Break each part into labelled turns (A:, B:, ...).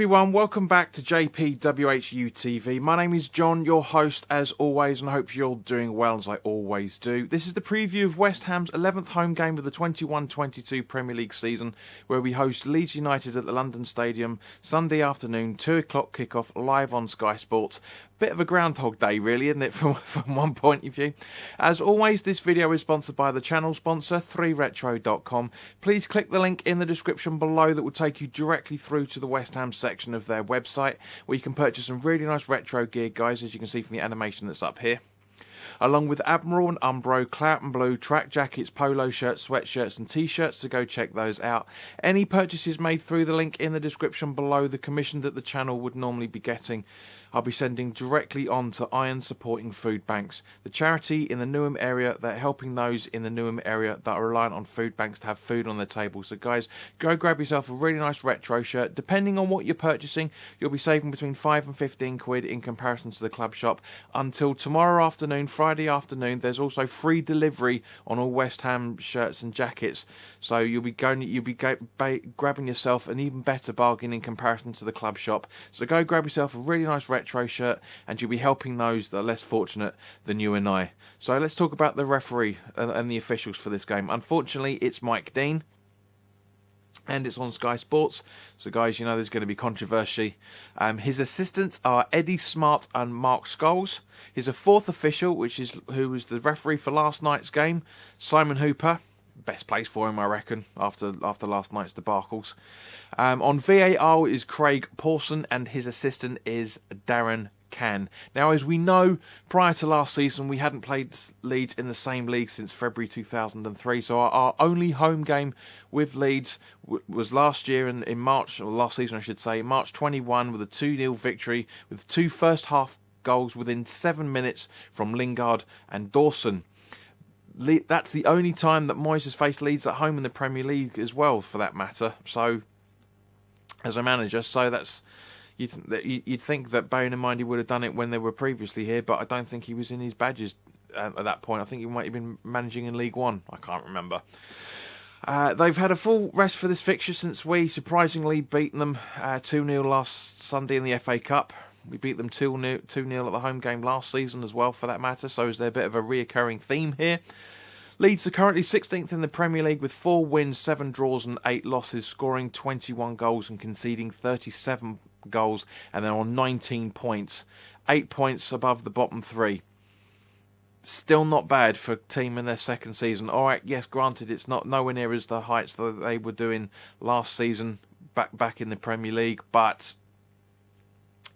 A: everyone, welcome back to WHU TV. My name is John, your host as always, and I hope you're doing well as I always do. This is the preview of West Ham's 11th home game of the 21-22 Premier League season, where we host Leeds United at the London Stadium Sunday afternoon, 2 o'clock kickoff live on Sky Sports. Bit of a Groundhog Day really, isn't it, from one point of view. As always, this video is sponsored by the channel sponsor, 3retro.com. Please click the link in the description below that will take you directly through to the West Ham section of their website, where you can purchase some really nice retro gear, guys, as you can see from the animation that's up here. Along with Admiral and Umbro, Clout and Blue, track jackets, polo shirts, sweatshirts and t-shirts, so go check those out. Any purchases made through the link in the description below, the commission that the channel would normally be getting, I'll be sending directly on to Iron Supporting Food Banks, the charity in the Newham area that are helping those in the Newham area that are reliant on food banks to have food on their table. So guys, go grab yourself a really nice retro shirt. Depending on what you're purchasing, you'll be saving between 5 and 15 quid in comparison to the club shop. Until tomorrow afternoon, Friday afternoon, there's also free delivery on all West Ham shirts and jackets. So you'll be grabbing yourself an even better bargain in comparison to the club shop. So go grab yourself a really nice retro shirt, and you'll be helping those that are less fortunate than you and I. So let's talk about the referee and the officials for this game. Unfortunately, it's Mike Dean, and it's on Sky Sports. So guys, you know there's going to be controversy. His assistants are Eddie Smart and Mark Scholes. He's a fourth official, who was the referee for last night's game, Simon Hooper. Best place for him, I reckon, after last night's debacles. On VAR is Craig Pawson, and his assistant is Darren Cann. Now, as we know, prior to last season, we hadn't played Leeds in the same league since February 2003. So our only home game with Leeds was last year in March, or last season I should say, March 21, with a 2-0 victory, with 2 first half goals within 7 minutes from Lingard and Dawson. That's the only time that Moyes has faced Leeds at home in the Premier League as well, for that matter. So, as a manager, so that's you'd think that, bearing in mind, he would have done it when they were previously here, but I don't think he was in his badges at that point. I think he might have been managing in League One. I can't remember. They've had a full rest for this fixture since we surprisingly beat them 2-0 last Sunday in the FA Cup. We beat them 2-0 at the home game last season as well, for that matter, so is there a bit of a reoccurring theme here? Leeds are currently 16th in the Premier League with 4 wins, 7 draws and 8 losses, scoring 21 goals and conceding 37 goals, and they're on 19 points, 8 points above the bottom 3. Still not bad for a team in their second season. Alright, yes, granted, it's not nowhere near as the heights that they were doing last season back in the Premier League, but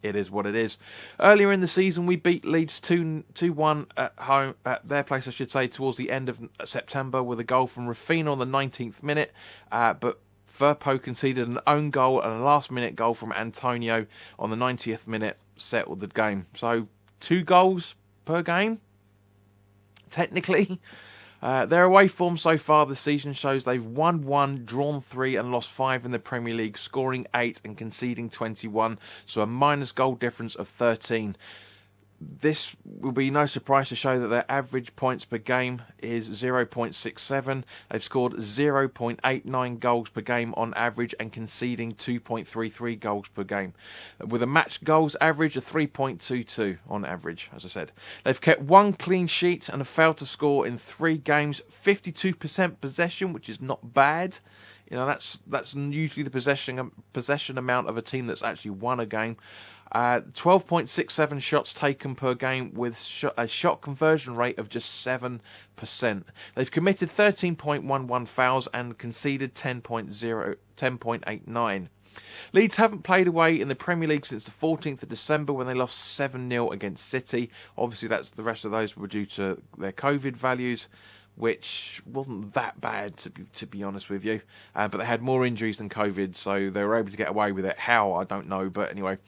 A: it is what it is. Earlier in the season, we beat Leeds 2-1 at home, at their place, I should say, towards the end of September, with a goal from Rafina on the 19th minute. But Firpo conceded an own goal, and a last-minute goal from Antonio on the 90th minute settled the game. So 2 goals per game, technically. Their away form so far this season shows they've won 1, drawn 3 and lost 5 in the Premier League, scoring 8 and conceding 21, so a minus goal difference of 13. This will be no surprise to show that their average points per game is 0.67. They've scored 0.89 goals per game on average and conceding 2.33 goals per game, with a match goals average of 3.22 on average, as I said. They've kept 1 clean sheet and have failed to score in 3 games, 52% possession, which is not bad. You know, that's usually the possession amount of a team that's actually won a game. 12.67 shots taken per game, with a shot conversion rate of just 7%. They've committed 13.11 fouls and conceded 10.89. Leeds haven't played away in the Premier League since the 14th of December, when they lost 7-0 against City. Obviously, the rest of those were due to their COVID values, which wasn't that bad, to be honest with you. But they had more injuries than COVID, so they were able to get away with it. How, I don't know. But anyway,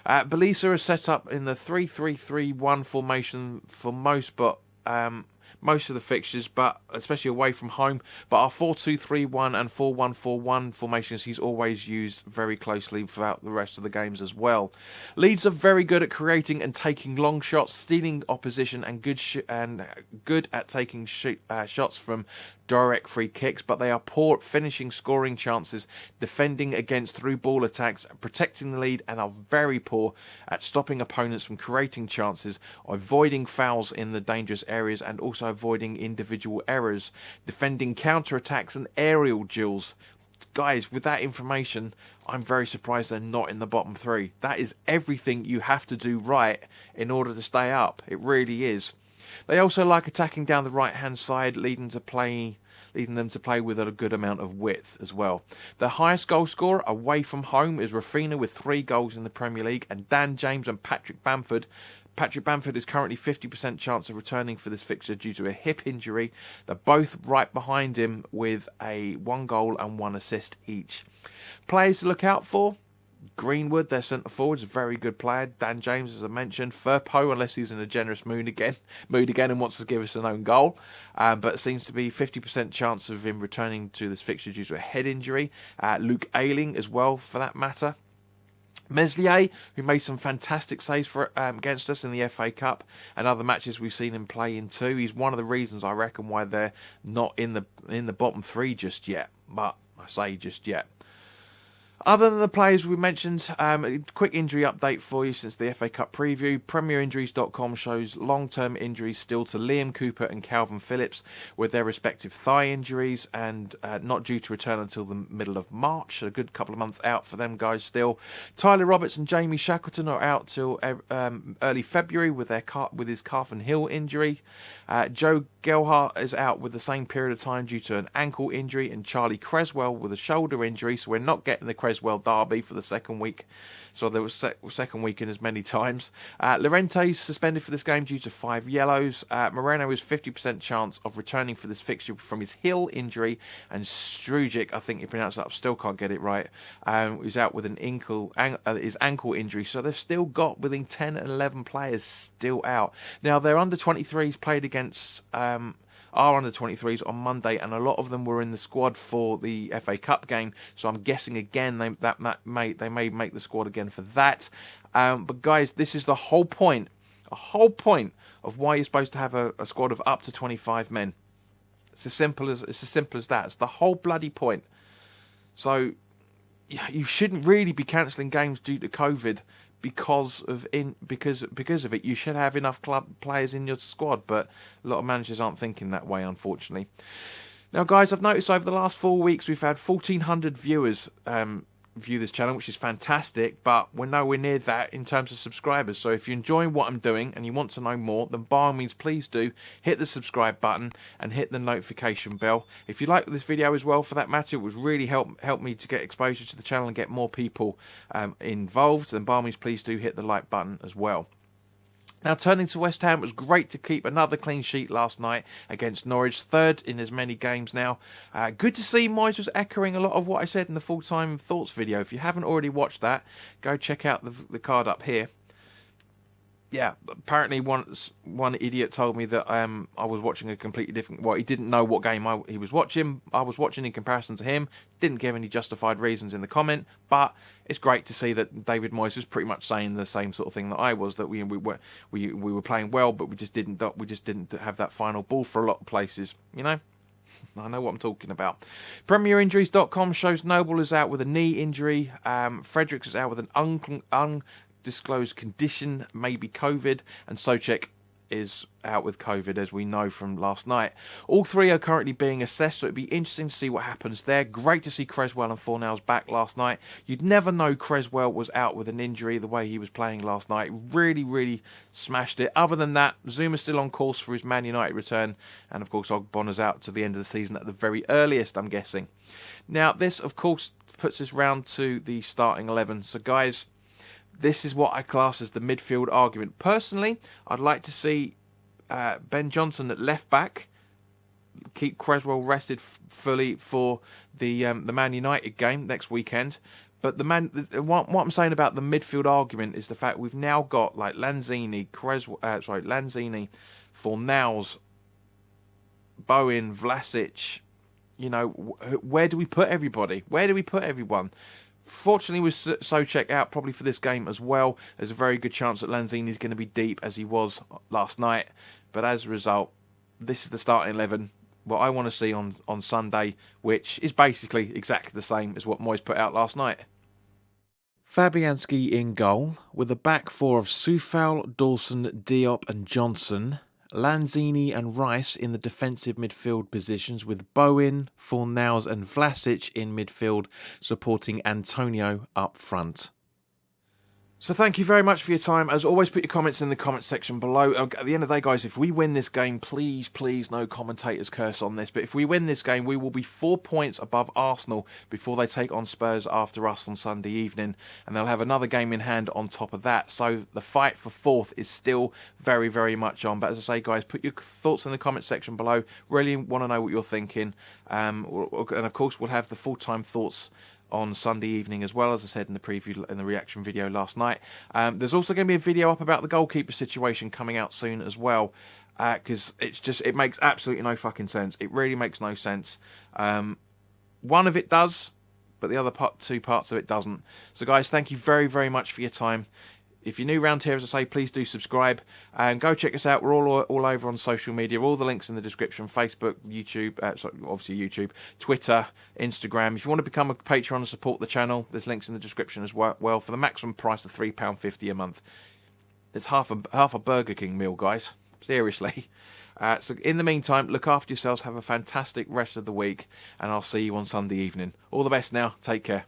A: Belisa is set up in the 3-3-3-1 formation for most of the fixtures, but especially away from home. But our 4-2-3-1 and 4-1-4-1 formations he's always used very closely throughout the rest of the games as well. Leeds are very good at creating and taking long shots, stealing opposition, and good at taking shots from direct free kicks, but they are poor at finishing scoring chances, defending against through ball attacks, protecting the lead, and are very poor at stopping opponents from creating chances, avoiding fouls in the dangerous areas, and also avoiding individual errors, defending counter-attacks and aerial duels. Guys, with that information, I'm very surprised they're not in the bottom three. That is everything you have to do right in order to stay up. It really is. They also like attacking down the right-hand side, leading them to play with a good amount of width as well. The highest goal scorer away from home is Rafinha with 3 goals in the Premier League, and Dan James and Patrick Bamford. Patrick Bamford is currently 50% chance of returning for this fixture due to a hip injury. They're both right behind him with a 1 goal and 1 assist each. Players to look out for: Greenwood, their centre forward, is a very good player. Dan James, as I mentioned. Firpo, unless he's in a generous mood again and wants to give us an own goal. But it seems to be 50% chance of him returning to this fixture due to a head injury. Luke Ayling as well, for that matter. Meslier, who made some fantastic saves for against us in the FA Cup and other matches we've seen him play in too. He's one of the reasons, I reckon, why they're not in the bottom 3 just yet. But I say just yet. Other than the players we mentioned, a quick injury update for you since the FA Cup preview. PremierInjuries.com shows long-term injuries still to Liam Cooper and Calvin Phillips with their respective thigh injuries, and not due to return until the middle of March. A good couple of months out for them guys still. Tyler Roberts and Jamie Shackleton are out till early February with his calf and heel injury. Joe Gelhardt is out with the same period of time due to an ankle injury, and Charlie Creswell with a shoulder injury, so we're not getting the Creswell derby for the second week. So there was second weekend as many times. Llorente's suspended for this game due to 5 yellows. Moreno is 50% chance of returning for this fixture from his heel injury. And Strujic, I think you pronounce that, I still can't get it right, is out with his ankle injury. So they've still got within 10 and 11 players still out. Now, their under-23s played against our under-23s on Monday, and a lot of them were in the squad for the FA Cup game, so I'm guessing again they may make the squad again for that. But guys, this is the whole point of why you're supposed to have a squad of up to 25 men. It's as simple as that. It's the whole bloody point. So you shouldn't really be cancelling games due to COVID. Because of it, you should have enough club players in your squad, but a lot of managers aren't thinking that way, unfortunately. Now, guys, I've noticed over the last 4 weeks we've had 1,400 viewers view this channel, which is fantastic, but we're nowhere near that in terms of subscribers. So if you're enjoying what I'm doing and you want to know more, then by all means, please do hit the subscribe button and hit the notification bell. If you like this video as well, for that matter, it would really help me to get exposure to the channel and get more people involved, then by all means, please do hit the like button as well. Now, turning to West Ham, it was great to keep another clean sheet last night against Norwich, 3rd in as many games now. Good to see Moyes was echoing a lot of what I said in the full-time thoughts video. If you haven't already watched that, go check out the card up here. Yeah, apparently one idiot told me that I was watching a completely different... Well, he didn't know what game he was watching. I was watching in comparison to him. Didn't give any justified reasons in the comment, but it's great to see that David Moyes was pretty much saying the same sort of thing that I was, that we were playing well, but we just didn't have that final ball for a lot of places, you know. I know what I'm talking about. PremierInjuries.com shows Noble is out with a knee injury. Fredericks is out with an undisclosed condition, maybe COVID, and Souček is out with COVID, as we know from last night. All 3 are currently being assessed, so it'd be interesting to see what happens there. Great to see Creswell and Fornals back last night. You'd never know Creswell was out with an injury the way he was playing last night. Really, really smashed it. Other than that, Zuma's still on course for his Man United return, and of course Ogbonna's out to the end of the season at the very earliest, I'm guessing. Now, this, of course, puts us round to the starting 11. So, guys, this is what I class as the midfield argument. Personally, I'd like to see Ben Johnson at left back, keep Creswell rested fully for the Man United game next weekend. But what I'm saying about the midfield argument is the fact we've now got like Lanzini, Fornals, Bowen, Vlasic. You know, where do we put everybody? Where do we put everyone? Fortunately, with Souček out probably for this game as well, there's a very good chance that Lanzini is going to be deep as he was last night. But as a result, this is the starting 11. what I want to see on Sunday, which is basically exactly the same as what Moyes put out last night. Fabianski in goal, with a back four of Soufal, Dawson, Diop and Johnson. Lanzini and Rice in the defensive midfield positions, with Bowen, Fornals and Vlasic in midfield, supporting Antonio up front. So thank you very much for your time. As always, put your comments in the comments section below. At the end of the day, guys, if we win this game, please, no commentators curse on this, but if we win this game, we will be 4 points above Arsenal before they take on Spurs after us on Sunday evening, and they'll have another game in hand on top of that. So the fight for fourth is still very, very much on. But as I say, guys, put your thoughts in the comments section below. Really want to know what you're thinking. And of course, we'll have the full-time thoughts on Sunday evening as well, as I said in the preview, in the reaction video last night. There's also going to be a video up about the goalkeeper situation coming out soon as well, because it makes absolutely no fucking sense. It really makes no sense. One of it does, but the other two parts of it doesn't. So guys, thank you very, very much for your time. If you're new around here, as I say, please do subscribe and go check us out. We're all over on social media. All the links in the description: Facebook, YouTube, obviously YouTube, Twitter, Instagram. If you want to become a patron and support the channel, there's links in the description as well. For the maximum price of £3.50 a month, it's half a Burger King meal, guys. Seriously. So in the meantime, look after yourselves. Have a fantastic rest of the week, and I'll see you on Sunday evening. All the best now. Take care.